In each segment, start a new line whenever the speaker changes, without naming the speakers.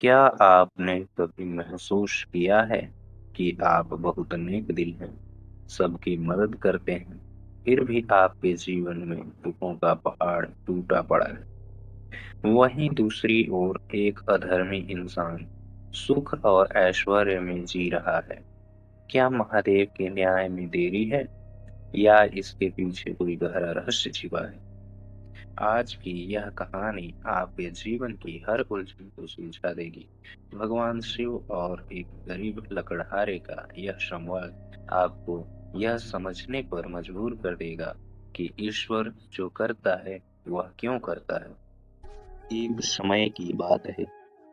क्या आपने कभी महसूस किया है कि आप बहुत नेक दिल हैं, सबकी मदद करते हैं, फिर भी आपके जीवन में दुखों का पहाड़ टूटा पड़ा है? वहीं दूसरी ओर एक अधर्मी इंसान सुख और ऐश्वर्य में जी रहा है। क्या महादेव के न्याय में देरी है या इसके पीछे कोई गहरा रहस्य छिपा है? आज की यह कहानी आपके जीवन की हर उलझन को सुलझा देगी। भगवान शिव और एक गरीब लकड़हारे का यह संवाद आपको यह समझने पर मजबूर कर देगा कि ईश्वर जो करता है वह क्यों करता है। एक समय की बात है।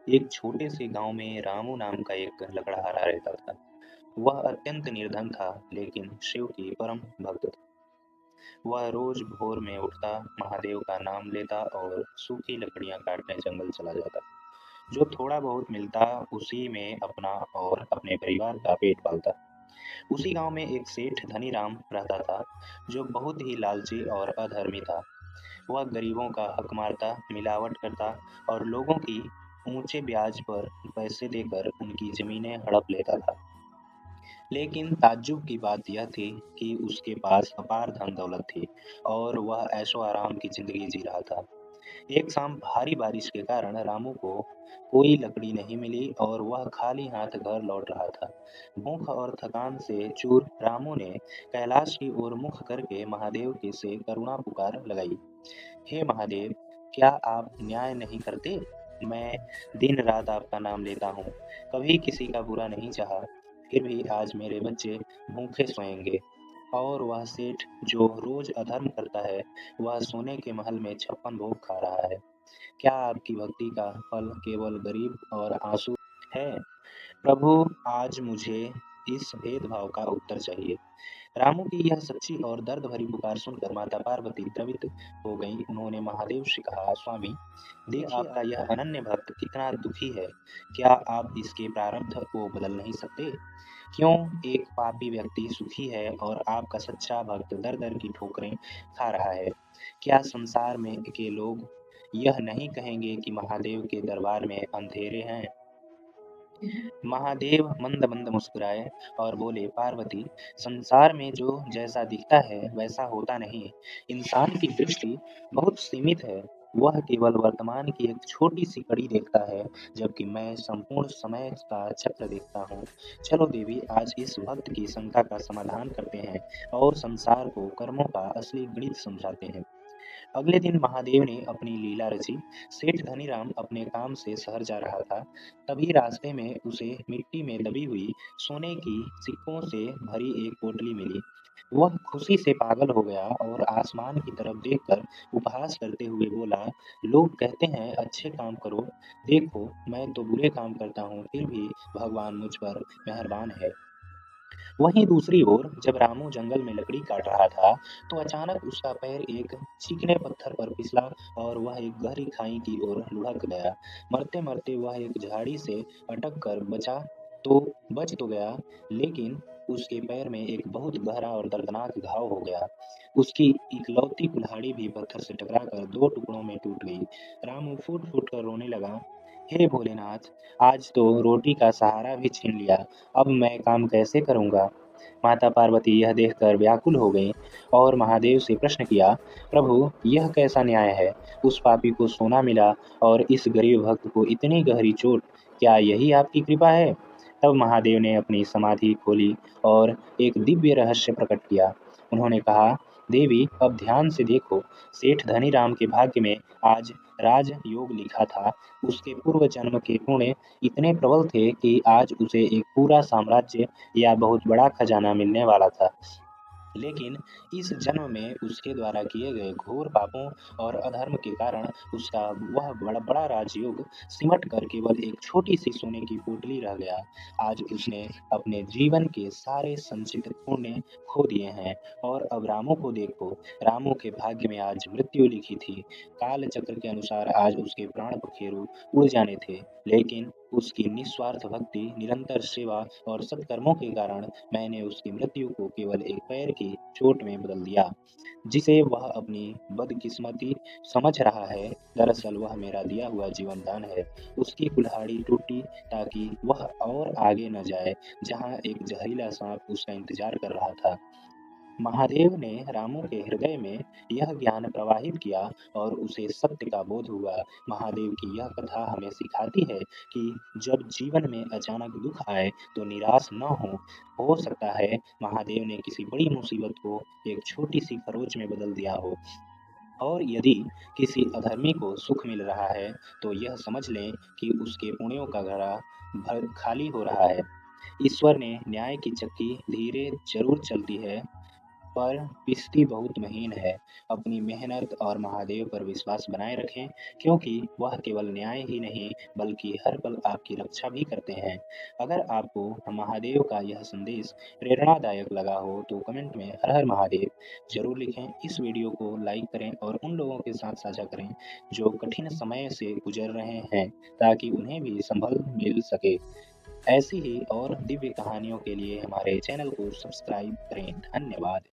एक छोटे से गांव में रामू नाम का एक लकड़हारा रहता था। वह अत्यंत निर्धन था, लेकिन शिव की परम भक्त था। वह रोज भोर में उठता, महादेव का नाम लेता और सूखी लकड़ियां काटने जंगल चला जाता। जो थोड़ा बहुत मिलता उसी में अपना और अपने परिवार का पेट पालता। उसी गांव में एक सेठ धनी राम रहता था, जो बहुत ही लालची और अधर्मी था। वह गरीबों का हक मारता, मिलावट करता और लोगों की ऊंचे ब्याज पर पैसे देकर उनकी जमीनें हड़प लेता था। लेकिन ताज्जुब की बात यह थी कि उसके पास अपार धन दौलत थी और वह ऐशो आराम की जिंदगी जी रहा था। एक शाम भारी बारिश के कारण रामू को कोई लकड़ी नहीं मिली और वह खाली हाथ घर लौट रहा था। भूख और थकान से चूर रामू ने कैलाश की ओर मुख करके महादेव के से करुणा पुकार लगाई। हे महादेव, क्या आप न्याय नहीं करते? मैं दिन रात आपका नाम लेता हूँ, कभी किसी का बुरा नहीं चाहा, फिर भी आज मेरे बच्चे भूखे सोएंगे। और वह सेठ जो रोज अधर्म करता है, वह सोने के महल में 56 भोग खा रहा है। क्या आपकी भक्ति का फल केवल गरीब और आंसू है? प्रभु, आज मुझे इस भेदभाव का उत्तर चाहिए। रामू की यह सच्ची और दर्द भरी पुकार सुनकर माता पार्वती द्रवित हो गईं। उन्होंने महादेव से कहा, स्वामी, देखिए आपका यह अनन्य भक्त कितना दुखी है। क्या आप इसके प्रारब्ध को बदल नहीं सकते? क्यों एक पापी व्यक्ति सुखी है और आपका सच्चा भक्त दर दर की ठोकरें खा रहा है? क्या संसार में के लोग यह नहीं कहेंगे कि महादेव के दरबार में अंधेरे हैं? महादेव मंद मंद मुस्कुराए और बोले, पार्वती, संसार में जो जैसा दिखता है वैसा होता नहीं। इंसान की दृष्टि बहुत सीमित है। वह केवल वर्तमान की एक छोटी सी कड़ी देखता है, जबकि मैं संपूर्ण समय का चक्र देखता हूँ। चलो देवी, आज इस भक्त की शंका का समाधान करते हैं और संसार को कर्मों का असली गणित समझाते हैं। अगले दिन महादेव ने अपनी लीला रची। सेठ धनीराम अपने काम से शहर जा रहा था। तभी रास्ते में उसे मिट्टी में दबी हुई सोने की सिक्कों से भरी एक पोटली मिली। वह खुशी से पागल हो गया और आसमान की तरफ देखकर उपहास करते हुए बोला, लोग कहते हैं अच्छे काम करो, देखो मैं तो बुरे काम करता हूँ, फिर भी भगवान मुझ पर मेहरबान है। वहीं दूसरी ओर जब रामू जंगल में लकड़ी काट रहा था, तो अचानक उसका पैर एक चिकने पत्थर पर फिसला और वह एक गहरी खाई की ओर लुढ़क गया। मरते मरते वह एक झाड़ी से अटक कर बच तो गया, लेकिन उसके पैर में एक बहुत गहरा और दर्दनाक घाव हो गया। उसकी इकलौती कुल्हाड़ी भी पत्थर से टकराकर दो टुकड़ों में टूट गई। रामू फूट फूट कर रोने लगा, हे भोलेनाथ, आज तो रोटी का सहारा भी छीन लिया, अब मैं काम कैसे करूँगा? माता पार्वती यह देखकर व्याकुल हो गईं और महादेव से प्रश्न किया, प्रभु, यह कैसा न्याय है? उस पापी को सोना मिला और इस गरीब भक्त को इतनी गहरी चोट, क्या यही आपकी कृपा है? तब महादेव ने अपनी समाधि खोली और एक दिव्य रहस्य प्रकट किया। उन्होंने कहा, देवी, अब ध्यान से देखो, सेठ धनीराम के भाग्य में आज राजयोग लिखा था। उसके पूर्व जन्म के पुण्य इतने प्रबल थे कि आज उसे एक पूरा साम्राज्य या बहुत बड़ा खजाना मिलने वाला था। लेकिन इस जन्म में उसके द्वारा किए गए घोर पापों और अधर्म के कारण उसका वह बड़ा बड़ा राजयोग सिमट कर केवल एक छोटी सी सोने की पोटली रह गया। आज उसने अपने जीवन के सारे संचित पुण्य खो दिए हैं और अब रामू को देखो। रामू के भाग्य में आज मृत्यु लिखी थी। काल चक्र के अनुसार आज उसके प्राण पखेरु उड़ जाने थे, लेकिन उसकी निस्वार्थ भक्ति, निरंतर सेवा और सत्कर्मों के कारण मैंने उसकी मृत्यु को केवल एक पैर की चोट में बदल दिया, जिसे वह अपनी बदकिस्मती समझ रहा है। दरअसल वह मेरा दिया हुआ जीवन दान है। उसकी कुल्हाड़ी टूटी ताकि वह और आगे न जाए, जहाँ एक जहरीला सांप उसका इंतजार कर रहा था। महादेव ने रामू के हृदय में यह ज्ञान प्रवाहित किया और उसे सत्य का बोध हुआ। महादेव की यह कथा हमें सिखाती है कि जब जीवन में अचानक दुख आए तो निराश न हो सकता है महादेव ने किसी बड़ी मुसीबत को एक छोटी सी खरोच में बदल दिया हो। और यदि किसी अधर्मी को सुख मिल रहा है तो यह समझ लें कि उसके पुण्यों का घड़ा भर खाली हो रहा है। ईश्वर ने न्याय की चक्की धीरे जरूर चलती है, पर पिस्ती बहुत महीन है। अपनी मेहनत और महादेव पर विश्वास बनाए रखें, क्योंकि वह केवल न्याय ही नहीं बल्कि हर पल आपकी रक्षा भी करते हैं। अगर आपको महादेव का यह संदेश प्रेरणादायक लगा हो तो कमेंट में हर हर महादेव जरूर लिखें। इस वीडियो को लाइक करें और उन लोगों के साथ साझा करें जो कठिन समय से गुजर रहे हैं, ताकि उन्हें भी संभल मिल सके। ऐसी ही और दिव्य कहानियों के लिए हमारे चैनल को सब्सक्राइब करें। धन्यवाद।